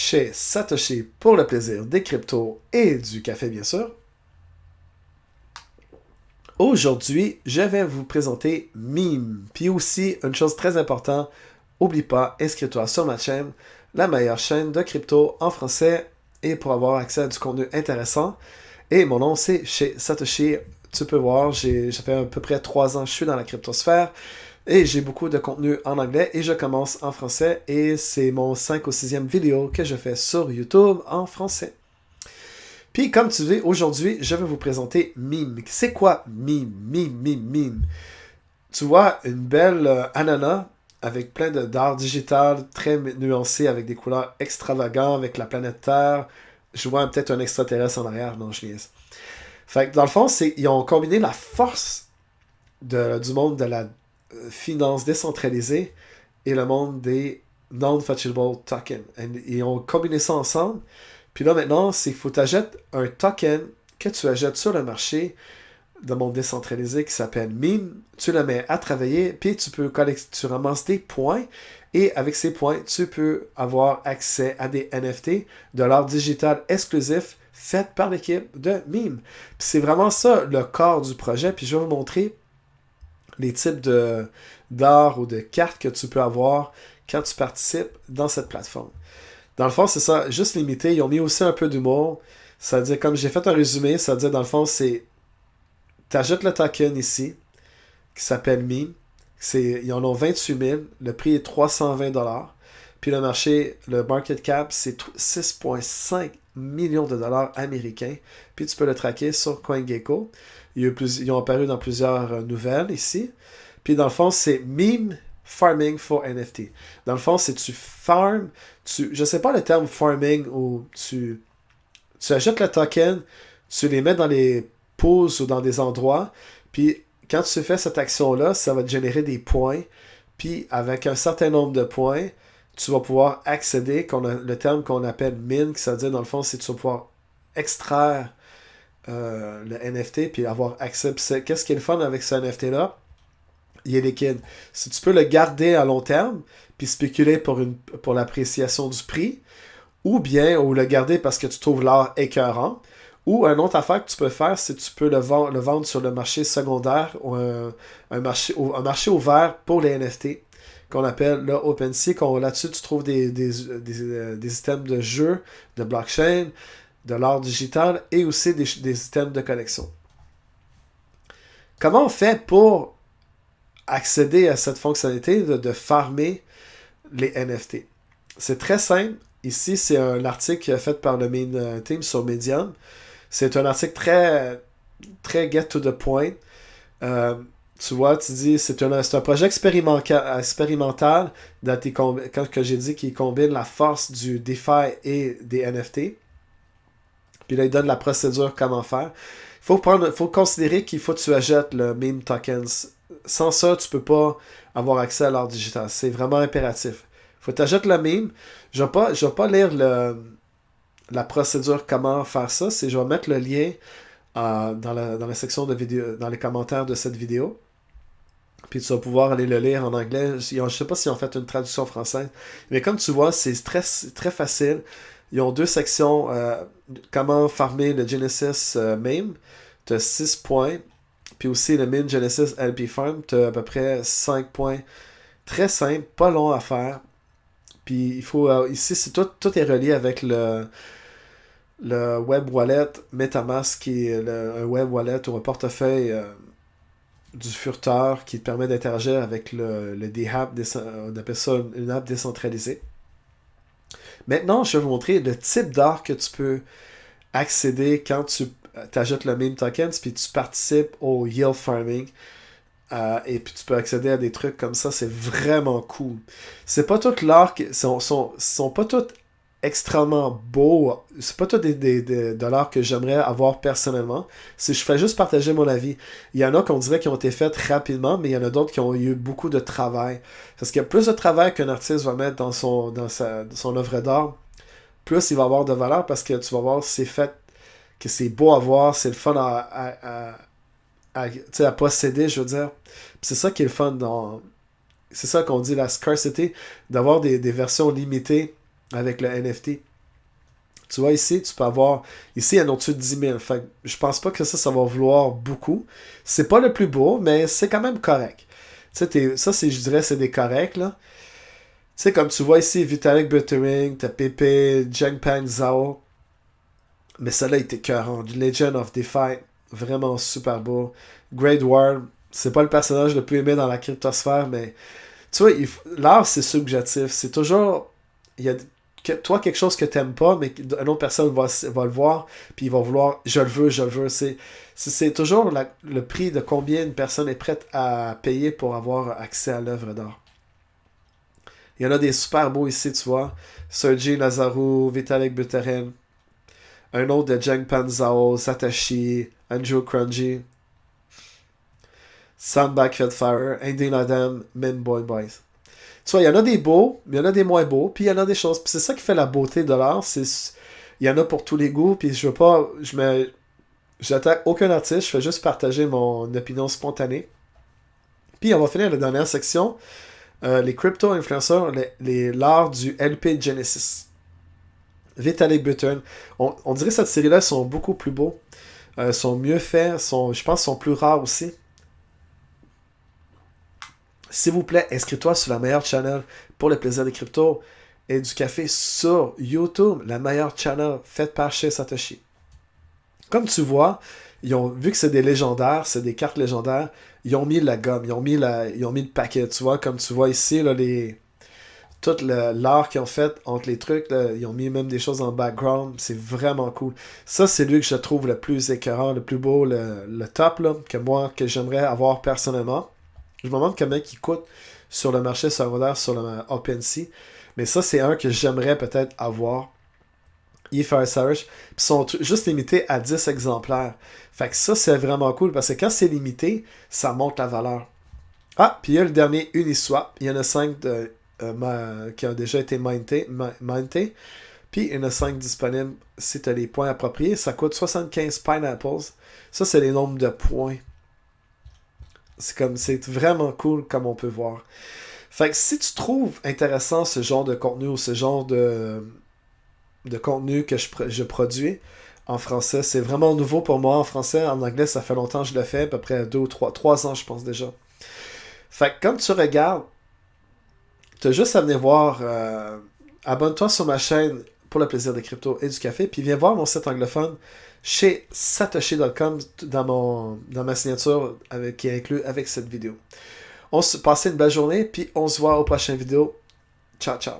chez Satoshi pour le plaisir des cryptos et du café, bien sûr. Aujourd'hui, je vais vous présenter Meme. Puis aussi, une chose très importante, n'oublie pas, inscris-toi sur ma chaîne, la meilleure chaîne de crypto en français et pour avoir accès à du contenu intéressant. Et mon nom, c'est chez Satoshi. Tu peux voir, ça fait à peu près 3 ans que je suis dans la cryptosphère. Et j'ai beaucoup de contenu en anglais et je commence en français. Et c'est mon 5 ou 6e vidéo que je fais sur YouTube en français. Puis comme tu dis, aujourd'hui, je vais vous présenter Meme. C'est quoi Meme? Meme. Tu vois une belle ananas avec plein d'art digital très nuancé avec des couleurs extravagantes avec la planète Terre. Je vois peut-être un extraterrestre en arrière. Non, je niaise. Fait que dans le fond, ils ont combiné la force du monde de la finance décentralisée et le monde des non-fungible tokens. Ils ont combiné ça ensemble. Puis là, maintenant, c'est qu'il faut que tu achètes un token que tu achètes sur le marché de monde décentralisé qui s'appelle Meme. Tu le mets à travailler, puis tu ramasses des points. Et avec ces points, tu peux avoir accès à des NFT, de l'art digital exclusif fait par l'équipe de Meme. Puis c'est vraiment ça le corps du projet. Puis je vais vous montrer les types d'art ou de cartes que tu peux avoir quand tu participes dans cette plateforme. Dans le fond, c'est ça, juste limité. Ils ont mis aussi un peu d'humour. Ça veut dire, comme j'ai fait un résumé, ça veut dire, dans le fond, c'est... Tu ajoutes le token ici, qui s'appelle Meme. Ils en ont 28 000. Le prix est 320 $. Puis le marché, le market cap, c'est 6,5 millions de dollars américains. Puis tu peux le traquer sur CoinGecko. Ils ont apparu dans plusieurs nouvelles ici. Puis dans le fond, c'est Meme Farming for NFT. Dans le fond, c'est tu farm, je sais pas le terme farming, où tu achètes le token, tu les mets dans les pools ou dans des endroits, puis quand tu fais cette action-là, ça va te générer des points, puis avec un certain nombre de points, tu vas pouvoir accéder, le terme qu'on appelle mint, ça veut dire dans le fond, c'est que tu vas pouvoir extraire le NFT, puis avoir accès. Qu'est-ce qui est le fun avec ce NFT-là? Il est liquide. Si tu peux le garder à long terme, puis spéculer pour l'appréciation du prix, ou le garder parce que tu trouves l'art écœurant, ou une autre affaire que tu peux faire, c'est que tu peux le vendre sur le marché secondaire, ou un marché ouvert pour les NFT, qu'on appelle le OpenSea. Là-dessus, tu trouves des systèmes de jeu, de blockchain, de l'art digital, et aussi des systèmes de collection. Comment on fait pour accéder à cette fonctionnalité de farmer les NFT? C'est très simple. Ici, c'est un article fait par le main team sur Medium. C'est un article très, très get to the point. Tu vois, tu dis, c'est un projet expérimental quand j'ai dit qu'il combine la force du DeFi et des NFT. Puis là, il donne la procédure comment faire. Il faut considérer qu'il faut que tu achètes le meme tokens. Sans ça, tu peux pas avoir accès à l'art digital. C'est vraiment impératif. Il faut que tu achètes le meme. Je vais pas lire la procédure comment faire ça. Je vais mettre le lien dans la section de vidéo, dans les commentaires de cette vidéo. Puis tu vas pouvoir aller le lire en anglais. Je ne sais pas s'ils ont fait une traduction française. Mais comme tu vois, c'est très, très facile. Ils ont 2 sections. Comment farmer le Genesis meme. Tu as 6 points. Puis aussi le Meme Genesis LP Farm. Tu as à peu près 5 points. Très simple, pas long à faire. Puis il faut. Ici, tout est relié avec le web wallet MetaMask, qui est un web wallet ou un portefeuille du furteur qui te permet d'interagir avec le DApp, on appelle ça une app décentralisée. Maintenant, je vais vous montrer le type d'art que tu peux accéder quand tu ajoutes le meme tokens puis tu participes au yield farming. Et puis tu peux accéder à des trucs comme ça, c'est vraiment cool. C'est pas tout l'art sont pas toutes extrêmement beaux. C'est pas tout de l'art que j'aimerais avoir personnellement. Je fais juste partager mon avis. Il y en a qu'on dirait qui ont été faites rapidement, mais il y en a d'autres qui ont eu beaucoup de travail. Parce qu'il y a plus de travail qu'un artiste va mettre dans son œuvre d'art, plus il va avoir de valeur parce que tu vas voir c'est fait, que c'est beau à voir, c'est le fun à posséder, je veux dire. Puis c'est ça qui est le fun c'est ça qu'on dit la scarcity, d'avoir des versions limitées avec le NFT. Tu vois, ici, tu peux avoir... Ici, il y en a au-dessus de 10 000. Fait que je pense pas que ça va vouloir beaucoup. C'est pas le plus beau, mais c'est quand même correct. Tu sais, ça, je dirais, c'est des corrects, là. Tu sais, comme tu vois ici, Vitalik Buterin, t'as Pepe, Zhengpan Zhao. Mais celle-là, il était écœurant. Legend of Defy, vraiment super beau. Great War, c'est pas le personnage le plus aimé dans la cryptosphère, mais tu vois, l'art, c'est subjectif. C'est toujours... Il y a toi, quelque chose que t'aimes pas, mais une autre personne va le voir, puis il va vouloir, je le veux, je le veux. C'est toujours le prix de combien une personne est prête à payer pour avoir accès à l'œuvre d'art. Il y en a des super beaux ici, tu vois. Sergei Lazaru, Vitalik Buterin, un autre de Zhengpan Zhao, Satoshi, Andrew Crungy, Sam Backfire, Indian Adam, Men Boy Boys. Tu vois, il y en a des beaux, mais il y en a des moins beaux, puis il y en a des choses. Puis c'est ça qui fait la beauté de l'art. Il y en a pour tous les goûts, puis je veux pas... J'attaque aucun artiste, je fais juste partager mon opinion spontanée. Puis on va finir la dernière section. Les crypto-influenceurs, l'art du LP Genesis. Vitalik Buterin. On dirait que cette série-là sont beaucoup plus beaux. Sont mieux faits, je pense sont plus rares aussi. S'il vous plaît, inscris-toi sur la meilleure channel pour le plaisir des cryptos et du café sur YouTube, la meilleure channel faite par chez Satoshi. Comme tu vois, vu que c'est des légendaires, c'est des cartes légendaires, ils ont mis la gomme, ils ont mis le paquet, tu vois, comme tu vois ici, là, tout l'art qu'ils ont fait entre les trucs, là, ils ont mis même des choses en background, c'est vraiment cool. Ça, c'est lui que je trouve le plus écœurant, le plus beau, le top, là, que j'aimerais avoir personnellement. Je me demande combien il coûte sur le marché secondaire, sur le OpenSea. Mais ça, c'est un que j'aimerais peut-être avoir. Fire Savage. Puis ils sont juste limités à 10 exemplaires. Fait que ça, c'est vraiment cool parce que quand c'est limité, ça monte la valeur. Ah, puis il y a le dernier Uniswap. Il y en a 5 qui ont déjà été mintés. Puis il y en a 5 disponibles si tu as les points appropriés. Ça coûte 75 pineapples. Ça, c'est les nombres de points. C'est vraiment cool comme on peut voir. Fait que si tu trouves intéressant ce genre de contenu ou ce genre de contenu que je produis en français, c'est vraiment nouveau pour moi en français. En anglais, ça fait longtemps que je le fais, à peu près 2 ou 3 ans, je pense déjà. Fait que comme tu regardes, tu as juste à venir voir, abonne-toi sur ma chaîne pour le plaisir des cryptos et du café, puis viens voir mon site anglophone chez satoshi.com dans ma signature qui est inclus avec cette vidéo. On se passe une belle journée, puis on se voit aux prochaines vidéos. Ciao, ciao.